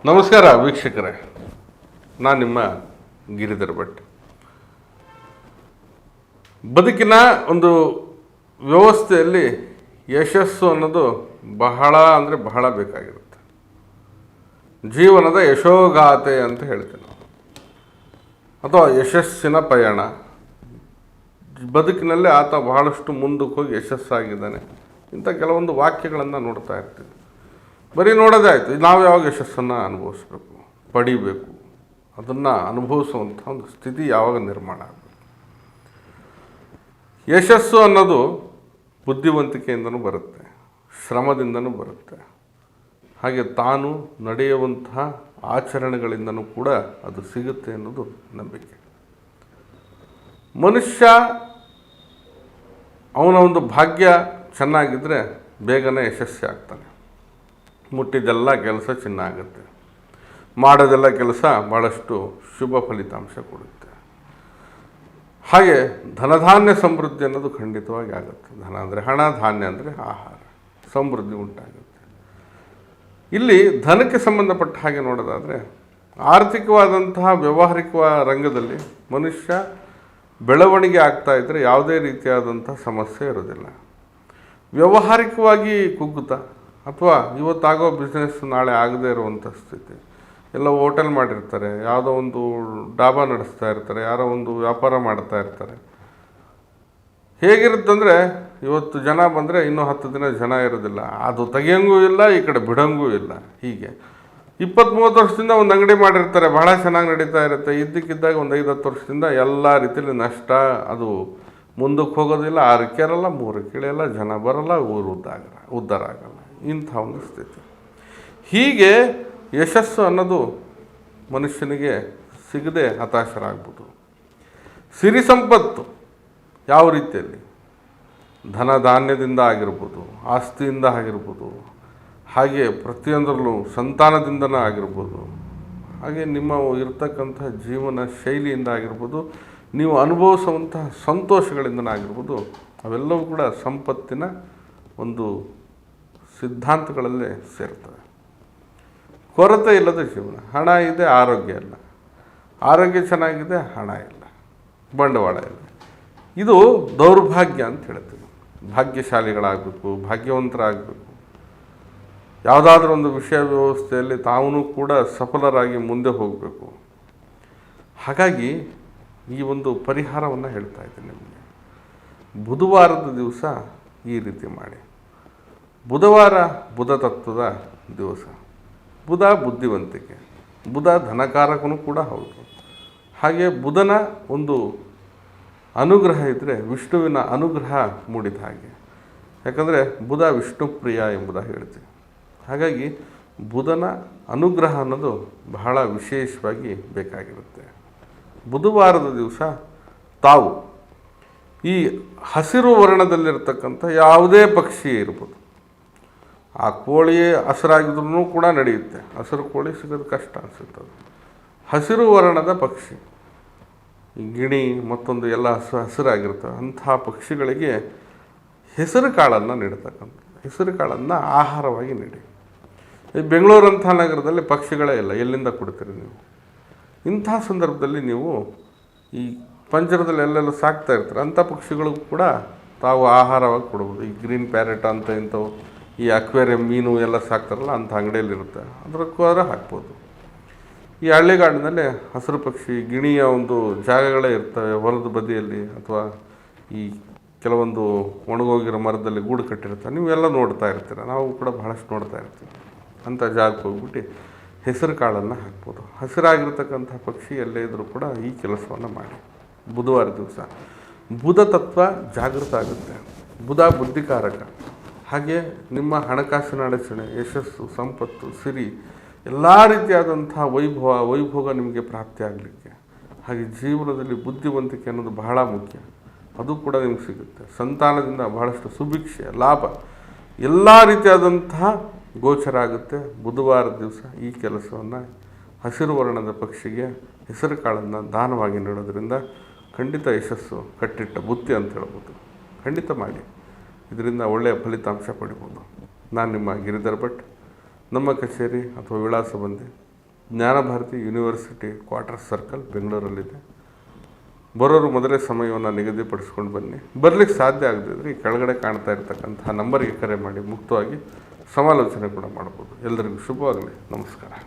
ನಮಸ್ಕಾರ ವೀಕ್ಷಕರೇ, ನಾನು ನಿಮ್ಮ ಗಿರಿಧರ್ ಭಟ್. ಬದುಕಿನ ಒಂದು ವ್ಯವಸ್ಥೆಯಲ್ಲಿ ಯಶಸ್ಸು ಅನ್ನೋದು ಬಹಳ ಅಂದರೆ ಬಹಳ ಬೇಕಾಗಿರುತ್ತೆ. ಜೀವನದ ಯಶೋಗಾಥೆ ಅಂತ ಹೇಳ್ತೀನಿ, ಅಥವಾ ಯಶಸ್ಸಿನ ಪಯಣ. ಬದುಕಿನಲ್ಲಿ ಆತ ಬಹಳಷ್ಟು ಮುಂದಕ್ಕೆ ಹೋಗಿ ಯಶಸ್ಸಾಗಿದ್ದಾನೆ. ಇಂಥ ಕೆಲವೊಂದು ವಾಕ್ಯಗಳನ್ನು ನೋಡ್ತಾ ಇರ್ತೀವಿ. ಬರೀ ನೋಡೋದೇ ಆಯಿತು, ನಾವು ಯಾವಾಗ ಯಶಸ್ಸನ್ನು ಅನುಭವಿಸ್ಬೇಕು, ಪಡಿಬೇಕು, ಅದನ್ನು ಅನುಭವಿಸುವಂಥ ಒಂದು ಸ್ಥಿತಿ ಯಾವಾಗ ನಿರ್ಮಾಣ ಆಗಬೇಕು. ಯಶಸ್ಸು ಅನ್ನೋದು ಬುದ್ಧಿವಂತಿಕೆಯಿಂದನೂ ಬರುತ್ತೆ, ಶ್ರಮದಿಂದನೂ ಬರುತ್ತೆ, ಹಾಗೆ ತಾನು ನಡೆಯುವಂತಹ ಆಚರಣೆಗಳಿಂದನೂ ಕೂಡ ಅದು ಸಿಗುತ್ತೆ ಅನ್ನೋದು ನಂಬಿಕೆ. ಮನುಷ್ಯ ಅವನ ಒಂದು ಭಾಗ್ಯ ಚೆನ್ನಾಗಿದ್ದರೆ ಬೇಗನೆ ಯಶಸ್ವಿ ಆಗ್ತಾನೆ. ಮುಟ್ಟಿದ್ದೆಲ್ಲ ಕೆಲಸ ಚಿನ್ನ ಆಗುತ್ತೆ, ಮಾಡೋದೆಲ್ಲ ಕೆಲಸ ಭಾಳಷ್ಟು ಶುಭ ಫಲಿತಾಂಶ ಕೊಡುತ್ತೆ. ಹಾಗೆ ಧನಧಾನ್ಯ ಸಮೃದ್ಧಿ ಅನ್ನೋದು ಖಂಡಿತವಾಗಿ ಆಗುತ್ತೆ. ಧನ ಅಂದರೆ ಹಣ, ಧಾನ್ಯ ಅಂದರೆ ಆಹಾರ, ಸಮೃದ್ಧಿ ಉಂಟಾಗುತ್ತೆ. ಇಲ್ಲಿ ಧನಕ್ಕೆ ಸಂಬಂಧಪಟ್ಟ ಹಾಗೆ ನೋಡೋದಾದರೆ, ಆರ್ಥಿಕವಾದಂತಹ ವ್ಯಾವಹಾರಿಕ ರಂಗದಲ್ಲಿ ಮನುಷ್ಯ ಬೆಳವಣಿಗೆ ಆಗ್ತಾ ಇದ್ದರೆ ಯಾವುದೇ ರೀತಿಯಾದಂಥ ಸಮಸ್ಯೆ ಇರೋದಿಲ್ಲ. ವ್ಯಾವಹಾರಿಕವಾಗಿ ಕುಗ್ಗುತ್ತ ಅಥವಾ ಇವತ್ತಾಗೋ ಬಿಸ್ನೆಸ್ ನಾಳೆ ಆಗದೇ ಇರುವಂಥ ಸ್ಥಿತಿ. ಎಲ್ಲ ಹೋಟೆಲ್ ಮಾಡಿರ್ತಾರೆ, ಯಾವುದೋ ಒಂದು ಡಾಬಾ ನಡೆಸ್ತಾ ಇರ್ತಾರೆ, ಯಾರೋ ಒಂದು ವ್ಯಾಪಾರ ಮಾಡ್ತಾ ಇರ್ತಾರೆ. ಹೇಗಿರುತ್ತಂದರೆ, ಇವತ್ತು ಜನ ಬಂದರೆ ಇನ್ನೂ 10 ದಿನ ಜನ ಇರೋದಿಲ್ಲ, ಅದು ತೆಗಿಯೋಂಗೂ ಇಲ್ಲ, ಈ ಕಡೆ ಬಿಡೋಂಗೂ ಇಲ್ಲ. ಹೀಗೆ 20-30 ವರ್ಷದಿಂದ ಒಂದು ಅಂಗಡಿ ಮಾಡಿರ್ತಾರೆ, ಬಹಳ ಚೆನ್ನಾಗಿ ನಡೀತಾ ಇರುತ್ತೆ. ಇದ್ದಕ್ಕಿದ್ದಾಗ ಒಂದು 5-10 ವರ್ಷದಿಂದ ಎಲ್ಲ ರೀತಿಯಲ್ಲಿ ನಷ್ಟ, ಅದು ಮುಂದಕ್ಕೆ ಹೋಗೋದಿಲ್ಲ, 6ಕ್ಕೆ ಇರಲ್ಲ, 3ಕ್ಕೆ ಇಳಿಯಲ್ಲ, ಜನ ಬರಲ್ಲ, ಊರು ಉದ್ಧಾರ ಆಗಲ್ಲ. ಇಂಥ ಒಂದು ಸ್ಥಿತಿ. ಹೀಗೆ ಯಶಸ್ಸು ಅನ್ನೋದು ಮನುಷ್ಯನಿಗೆ ಸಿಗದೆ ಹತಾಶರಾಗ್ಬೋದು. ಸಿರಿ ಸಂಪತ್ತು ಯಾವ ರೀತಿಯಲ್ಲಿ, ಧನ ಧಾನ್ಯದಿಂದ ಆಗಿರ್ಬೋದು, ಆಸ್ತಿಯಿಂದ ಆಗಿರ್ಬೋದು, ಹಾಗೆ ಪ್ರತಿಯೊಂದರಲ್ಲೂ ಸಂತಾನದಿಂದನೂ ಆಗಿರ್ಬೋದು, ಹಾಗೆ ನಿಮ್ಮ ಇರ್ತಕ್ಕಂಥ ಜೀವನ ಶೈಲಿಯಿಂದ ಆಗಿರ್ಬೋದು, ನೀವು ಅನುಭವಿಸುವಂತಹ ಸಂತೋಷಗಳಿಂದನೇ ಆಗಿರ್ಬೋದು, ಅವೆಲ್ಲವೂ ಕೂಡ ಸಂಪತ್ತಿನ ಒಂದು ಸಿದ್ಧಾಂತಗಳಲ್ಲೇ ಸೇರ್ತವೆ. ಕೊರತೆ ಇಲ್ಲದ ಜೀವನ. ಹಣ ಇದೆ, ಆರೋಗ್ಯ ಇಲ್ಲ. ಆರೋಗ್ಯ ಚೆನ್ನಾಗಿದೆ, ಹಣ ಇಲ್ಲ, ಬಂಡವಾಳ ಇಲ್ಲ. ಇದು ದೌರ್ಭಾಗ್ಯ ಅಂತ ಹೇಳ್ತೀವಿ. ಭಾಗ್ಯಶಾಲಿಗಳಾಗಬೇಕು, ಭಾಗ್ಯವಂತರಾಗಬೇಕು, ಯಾವುದಾದ್ರೂ ಒಂದು ವಿಷಯ ವ್ಯವಸ್ಥೆಯಲ್ಲಿ ತಾವೂ ಕೂಡ ಸಫಲರಾಗಿ ಮುಂದೆ ಹೋಗಬೇಕು. ಹಾಗಾಗಿ ಈ ಒಂದು ಪರಿಹಾರವನ್ನು ಹೇಳ್ತಾ ಇದ್ದೀನಿ ನಿಮಗೆ. ಬುಧವಾರದ ದಿವಸ ಈ ರೀತಿ ಮಾಡಿ. ಬುಧವಾರ ಬುಧ ತತ್ವದ ದಿವಸ. ಬುಧ ಬುದ್ಧಿವಂತಿಕೆ, ಬುಧ ಧನಕಾರಕನೂ ಕೂಡ ಹೌದು. ಹಾಗೆ ಬುಧನ ಒಂದು ಅನುಗ್ರಹ ಇದ್ದರೆ ವಿಷ್ಣುವಿನ ಅನುಗ್ರಹ ಮೂಡಿದ ಹಾಗೆ. ಯಾಕಂದರೆ ಬುಧ ವಿಷ್ಣು ಪ್ರಿಯ ಎಂಬುದಾಗಿ ಹೇಳ್ತೀವಿ. ಹಾಗಾಗಿ ಬುಧನ ಅನುಗ್ರಹ ಅನ್ನೋದು ಬಹಳ ವಿಶೇಷವಾಗಿ ಬೇಕಾಗಿರುತ್ತೆ. ಬುಧವಾರದ ದಿವಸ ತಾವು ಈ ಹಸಿರು ವರ್ಣದಲ್ಲಿರ್ತಕ್ಕಂಥ ಯಾವುದೇ ಪಕ್ಷಿ ಇರ್ಬೋದು, ಆ ಕೋಳಿ ಹಸಿರಾಗಿದ್ರೂ ಕೂಡ ನಡೆಯುತ್ತೆ, ಹಸಿರು ಕೋಳಿ ಸಿಗೋದು ಕಷ್ಟ ಅನಿಸುತ್ತದೆ. ಹಸಿರು ವರ್ಣದ ಪಕ್ಷಿ, ಗಿಣಿ ಮತ್ತೊಂದು ಎಲ್ಲ ಹಸಿರಾಗಿರ್ತವೆ. ಅಂತಹ ಪಕ್ಷಿಗಳಿಗೆ ಹೆಸರು ಕಾಳನ್ನು ನೀಡತಕ್ಕಂಥ, ಹೆಸರು ಕಾಳನ್ನು ಆಹಾರವಾಗಿ ನೀಡಿ. ಈ ಬೆಂಗಳೂರಂಥ ನಗರದಲ್ಲಿ ಪಕ್ಷಿಗಳೇ ಇಲ್ಲ, ಎಲ್ಲಿಂದ ಕೊಡ್ತೀರಿ ನೀವು? ಇಂಥ ಸಂದರ್ಭದಲ್ಲಿ ನೀವು ಈ ಪಂಜರದಲ್ಲಿ ಎಲ್ಲೆಲ್ಲ ಸಾಕ್ತಾ ಇರ್ತಾರೆ, ಅಂಥ ಪಕ್ಷಿಗಳಿಗೂ ಕೂಡ ತಾವು ಆಹಾರವಾಗಿ ಕೊಡ್ಬೋದು. ಈ ಗ್ರೀನ್ ಪ್ಯಾರೆಟ್ ಅಂತ ಇಂಥವು, ಈ ಅಕ್ವೇರಿಯಂ ಮೀನು ಎಲ್ಲ ಸಾಕ್ತಾರಲ್ಲ, ಅಂಥ ಅಂಗಡಿಯಲ್ಲಿರುತ್ತೆ, ಅದಕ್ಕೋದ್ರೆ ಹಾಕ್ಬೋದು. ಈ ಹಳ್ಳಿಗಾಡಿನಲ್ಲಿ ಹಸಿರು ಪಕ್ಷಿ ಗಿಣಿಯ ಒಂದು ಜಾಗಗಳೇ ಇರ್ತವೆ, ಹೊಲದ ಬದಿಯಲ್ಲಿ ಅಥವಾ ಈ ಕೆಲವೊಂದು ಒಣಗೋಗಿರೋ ಮರದಲ್ಲಿ ಗೂಡು ಕಟ್ಟಿರ್ತಾರೆ. ನೀವೆಲ್ಲ ನೋಡ್ತಾ ಇರ್ತೀರ, ನಾವು ಕೂಡ ಬಹಳಷ್ಟು ನೋಡ್ತಾ ಇರ್ತೀವಿ. ಅಂಥ ಜಾಗಕ್ಕೆ ಹೋಗ್ಬಿಟ್ಟು ಹೆಸರು ಕಾಳನ್ನು ಹಾಕ್ಬೋದು. ಹಸಿರಾಗಿರ್ತಕ್ಕಂಥ ಪಕ್ಷಿ ಎಲ್ಲೇ ಇದ್ದರೂ ಕೂಡ ಈ ಕೆಲಸವನ್ನು ಮಾಡಿ. ಬುಧವಾರ ದಿವಸ ಬುಧ ತತ್ವ ಜಾಗೃತ ಆಗುತ್ತೆ. ಬುಧ ಬುದ್ಧಿಕಾರಕ. ಹಾಗೆ ನಿಮ್ಮ ಹಣಕಾಸಿನ ಅಡಚಣೆ, ಯಶಸ್ಸು, ಸಂಪತ್ತು, ಸಿರಿ, ಎಲ್ಲ ರೀತಿಯಾದಂಥ ವೈಭೋಗ ನಿಮಗೆ ಪ್ರಾಪ್ತಿ ಆಗಲಿಕ್ಕೆ, ಹಾಗೆ ಜೀವನದಲ್ಲಿ ಬುದ್ಧಿವಂತಿಕೆ ಅನ್ನೋದು ಬಹಳ ಮುಖ್ಯ, ಅದು ಕೂಡ ನಿಮ್ಗೆ ಸಿಗುತ್ತೆ. ಸಂತಾನದಿಂದ ಬಹಳಷ್ಟು ಸುಭಿಕ್ಷೆ, ಲಾಭ, ಎಲ್ಲ ರೀತಿಯಾದಂತಹ ಗೋಚರ ಆಗುತ್ತೆ. ಬುಧವಾರ ದಿವಸ ಈ ಕೆಲಸವನ್ನು ಹಸಿರು ವರ್ಣದ ಪಕ್ಷಿಗೆ ಹೆಸರು ಕಾಳನ್ನು ದಾನವಾಗಿ ನೀಡೋದ್ರಿಂದ ಖಂಡಿತ ಯಶಸ್ಸು ಕಟ್ಟಿಟ್ಟ ಬುತ್ತಿ ಅಂತ ಹೇಳ್ಬೋದು. ಖಂಡಿತ ಮಾಡಿ, ಇದರಿಂದ ಒಳ್ಳೆಯ ಫಲಿತಾಂಶ ಪಡಿಬೋದು. ನಾನು ನಿಮ್ಮ ಗಿರಿಧರ್ ಭಟ್. ನಮ್ಮ ಕಚೇರಿ ಅಥವಾ ವಿಳಾಸ ಬಂದು ಜ್ಞಾನಭಾರತಿ ಯೂನಿವರ್ಸಿಟಿ ಕ್ವಾರ್ಟರ್ ಸರ್ಕಲ್ ಬೆಂಗಳೂರಲ್ಲಿದೆ. ಬರೋರು ಮೊದಲೇ ಸಮಯವನ್ನು ನಿಗದಿಪಡಿಸ್ಕೊಂಡು ಬನ್ನಿ. ಬರಲಿಕ್ಕೆ ಸಾಧ್ಯ ಆಗದಿದ್ದರೆ ಈ ಕೆಳಗಡೆ ಕಾಣ್ತಾ ಇರ್ತಕ್ಕಂತಹ ನಂಬರ್ಗೆ ಕರೆ ಮಾಡಿ ಮುಕ್ತವಾಗಿ ಸಮಾಲೋಚನೆ ಕೂಡ ಮಾಡ್ಬೋದು. ಎಲ್ಲರಿಗೂ ಶುಭವಾಗಲಿ. ನಮಸ್ಕಾರ.